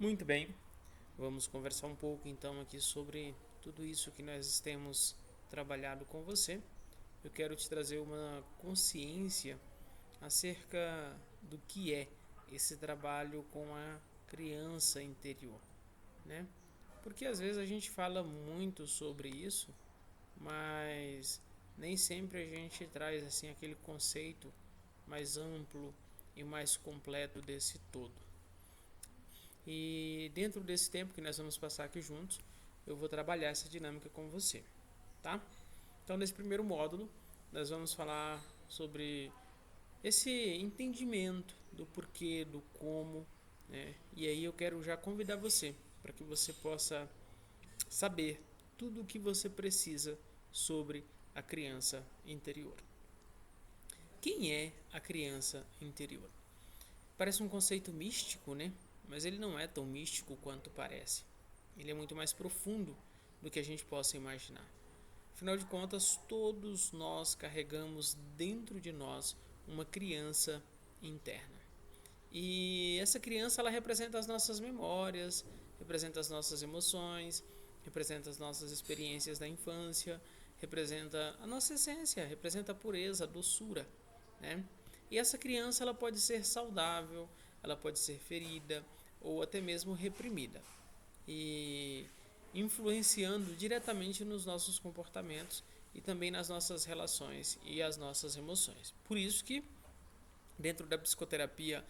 Muito bem, vamos conversar um pouco então aqui sobre tudo isso que nós temos trabalhado com você. Eu quero te trazer uma consciência acerca do que é esse trabalho com a criança interior, né? Porque às vezes a gente fala muito sobre isso, mas nem sempre a gente traz assim aquele conceito mais amplo e mais completo desse todo. E dentro desse tempo que nós vamos passar aqui juntos, eu vou trabalhar essa dinâmica com você, tá? Então, nesse primeiro módulo, nós vamos falar sobre esse entendimento do porquê, do como, né? E aí eu quero já convidar você para que você possa saber tudo o que você precisa sobre a criança interior. Quem é a criança interior? Parece um conceito místico, né? Mas ele não é tão místico quanto parece. Ele é muito mais profundo do que a gente possa imaginar. Afinal de contas, todos nós carregamos dentro de nós uma criança interna. E essa criança ela representa as nossas memórias, representa as nossas emoções, representa as nossas experiências da infância, representa a nossa essência, representa a pureza, a doçura, né? E essa criança ela pode ser saudável, ela pode ser ferida ou até mesmo reprimida. E influenciando diretamente nos nossos comportamentos e também nas nossas relações e as nossas emoções. Por isso que dentro da psicoterapia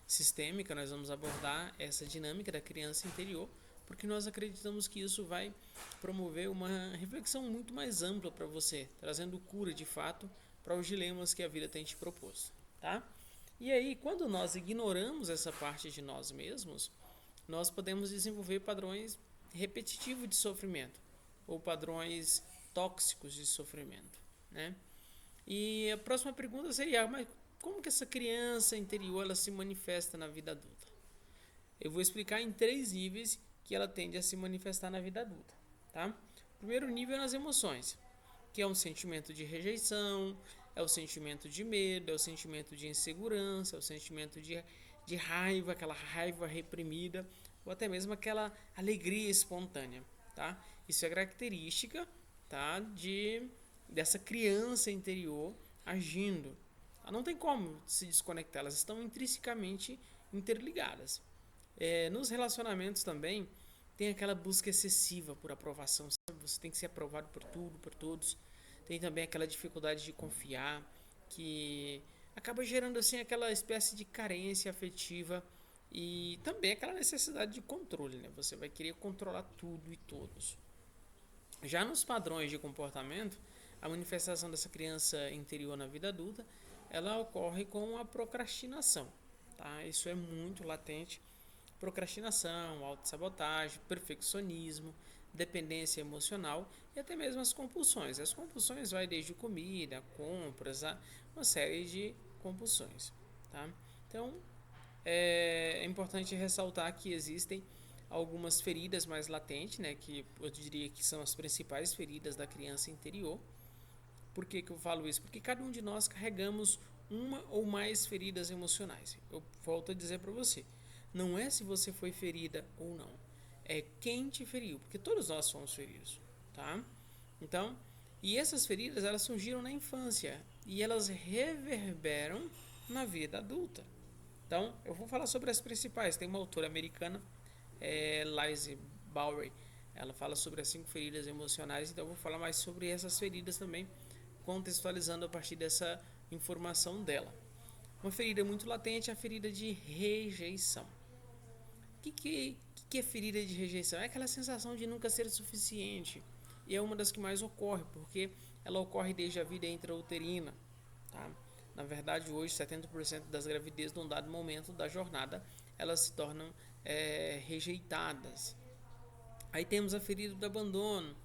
sistêmica nós vamos abordar essa dinâmica da criança interior, porque nós acreditamos que isso vai promover uma reflexão muito mais ampla para você, trazendo cura de fato para os dilemas que a vida tem te proposto, tá? E aí, quando nós ignoramos essa parte de nós mesmos, nós podemos desenvolver padrões repetitivos de sofrimento ou padrões tóxicos de sofrimento, né? E a próxima pergunta seria: mas como que essa criança interior ela se manifesta na vida adulta? Eu vou explicar em três níveis que ela tende a se manifestar na vida adulta, tá? O primeiro nível é nas emoções, que é um sentimento de rejeição, é o sentimento de medo, é o sentimento de insegurança, é o sentimento de raiva, aquela raiva reprimida, ou até mesmo aquela alegria espontânea, tá? Isso é característica, tá, dessa criança interior agindo. Não tem como se desconectar, elas estão intrinsecamente interligadas. Nos relacionamentos também tem aquela busca excessiva por aprovação, sabe? Você tem que ser aprovado por tudo, por todos. Tem também aquela dificuldade de confiar, que acaba gerando assim aquela espécie de carência afetiva e também aquela necessidade de controle, né? Você vai querer controlar tudo e todos. Já nos padrões de comportamento, a manifestação dessa criança interior na vida adulta, ela ocorre com a procrastinação, tá? Isso é muito latente. Procrastinação, autossabotagem, perfeccionismo, dependência emocional e até mesmo as compulsões. As compulsões vai desde comida, compras, a uma série de compulsões, tá? Então, é importante ressaltar que existem algumas feridas mais latentes, né, que eu diria que são as principais feridas da criança interior. Por que eu falo isso? Porque cada um de nós carregamos uma ou mais feridas emocionais. Eu volto a dizer para você, não é se você foi ferida ou não, é quem te feriu, porque todos nós somos feridos, tá? Então, e essas feridas elas surgiram na infância e elas reverberam na vida adulta. Então, eu vou falar sobre as principais. Tem uma autora americana, Lize Bowery. Ela fala sobre as 5 feridas emocionais. Então, eu vou falar mais sobre essas feridas também, contextualizando a partir dessa informação dela. Uma ferida muito latente é a ferida de rejeição. O que é ferida de rejeição? É aquela sensação de nunca ser suficiente. E é uma das que mais ocorre, porque ela ocorre desde a vida intrauterina. Tá? Na verdade, hoje, 70% das gravidezes, num dado momento da jornada, elas se tornam rejeitadas. Aí temos a ferida do abandono.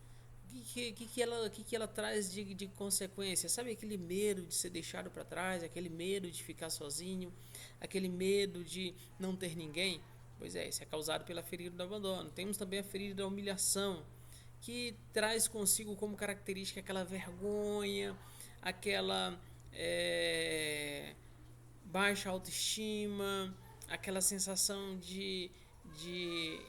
O que ela traz de consequência? Sabe aquele medo de ser deixado para trás, aquele medo de ficar sozinho, aquele medo de não ter ninguém? Pois é, isso é causado pela ferida do abandono. Temos também a ferida da humilhação, que traz consigo como característica aquela vergonha, aquela baixa autoestima, aquela sensação de,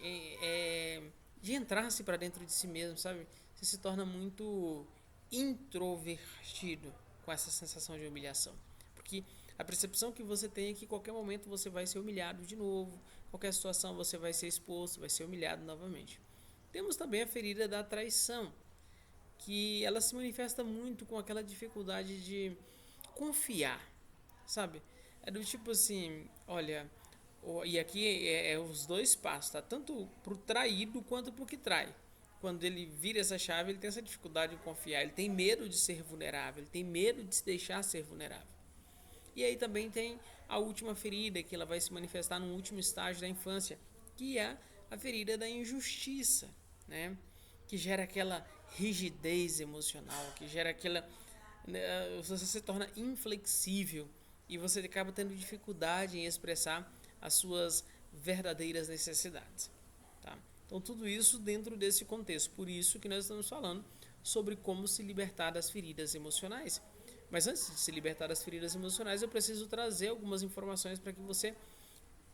de entrar-se para dentro de si mesmo, sabe? Você se torna muito introvertido com essa sensação de humilhação. Porque a percepção que você tem é que em qualquer momento você vai ser humilhado de novo, qualquer situação você vai ser exposto, vai ser humilhado novamente. Temos também a ferida da traição, que ela se manifesta muito com aquela dificuldade de confiar, sabe? É do tipo assim, olha, e aqui é os dois passos, tá? Tanto pro traído quanto pro que trai. Quando ele vira essa chave, ele tem essa dificuldade de confiar, ele tem medo de ser vulnerável, ele tem medo de se deixar ser vulnerável. E aí também tem a última ferida, que ela vai se manifestar no último estágio da infância, que é a ferida da injustiça, né? Que gera aquela rigidez emocional, que gera aquela... Você se torna inflexível e você acaba tendo dificuldade em expressar as suas verdadeiras necessidades. Tá? Então tudo isso dentro desse contexto. Por isso que nós estamos falando sobre como se libertar das feridas emocionais. Mas antes de se libertar das feridas emocionais, eu preciso trazer algumas informações para que você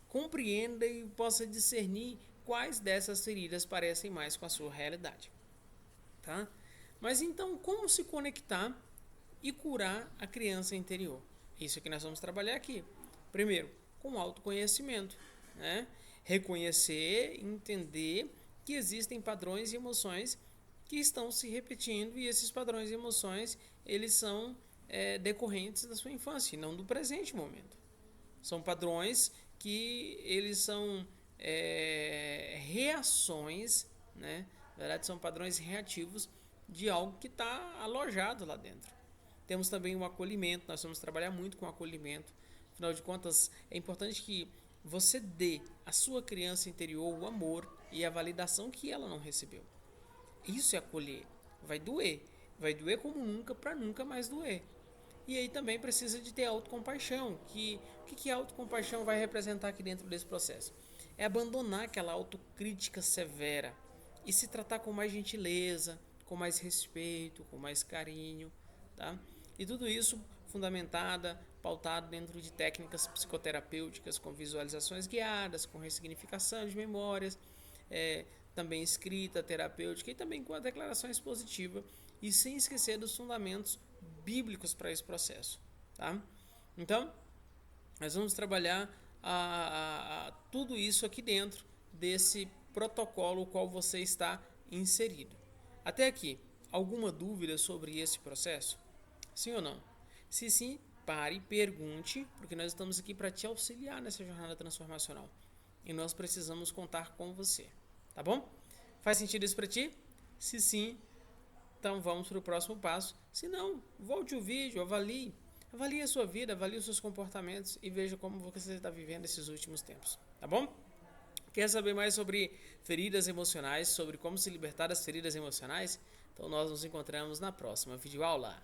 compreenda e possa discernir quais dessas feridas parecem mais com a sua realidade. Tá? Mas então, como se conectar e curar a criança interior? Isso que nós vamos trabalhar aqui. Primeiro, com autoconhecimento, né? Reconhecer, entender que existem padrões e emoções que estão se repetindo e esses padrões e emoções eles são decorrentes da sua infância e não do presente momento. São padrões que eles são reações, né? Na verdade, são padrões reativos de algo que está alojado lá dentro. Temos também o acolhimento, nós vamos trabalhar muito com o acolhimento. Afinal de contas, é importante que você dê à sua criança interior o amor e a validação que ela não recebeu. Isso é acolher. Vai doer como nunca para nunca mais doer. E aí também precisa de ter autocompaixão. O que a autocompaixão vai representar aqui dentro desse processo? É abandonar aquela autocrítica severa e se tratar com mais gentileza, com mais respeito, com mais carinho, tá? E tudo isso pautado dentro de técnicas psicoterapêuticas, com visualizações guiadas, com ressignificação de memórias, também escrita terapêutica e também com a declaração expositiva e sem esquecer dos fundamentos bíblicos para esse processo, tá? Então, nós vamos trabalhar tudo isso aqui dentro desse protocolo o qual você está inserido. Até aqui, alguma dúvida sobre esse processo? Sim ou não? Se sim, pare, pergunte, porque nós estamos aqui para te auxiliar nessa jornada transformacional. E nós precisamos contar com você. Tá bom? Faz sentido isso para ti? Se sim, então vamos para o próximo passo. Se não, volte o vídeo, avalie a sua vida, avalie os seus comportamentos e veja como você está vivendo esses últimos tempos. Tá bom? Quer saber mais sobre feridas emocionais, sobre como se libertar das feridas emocionais? Então nós nos encontramos na próxima videoaula.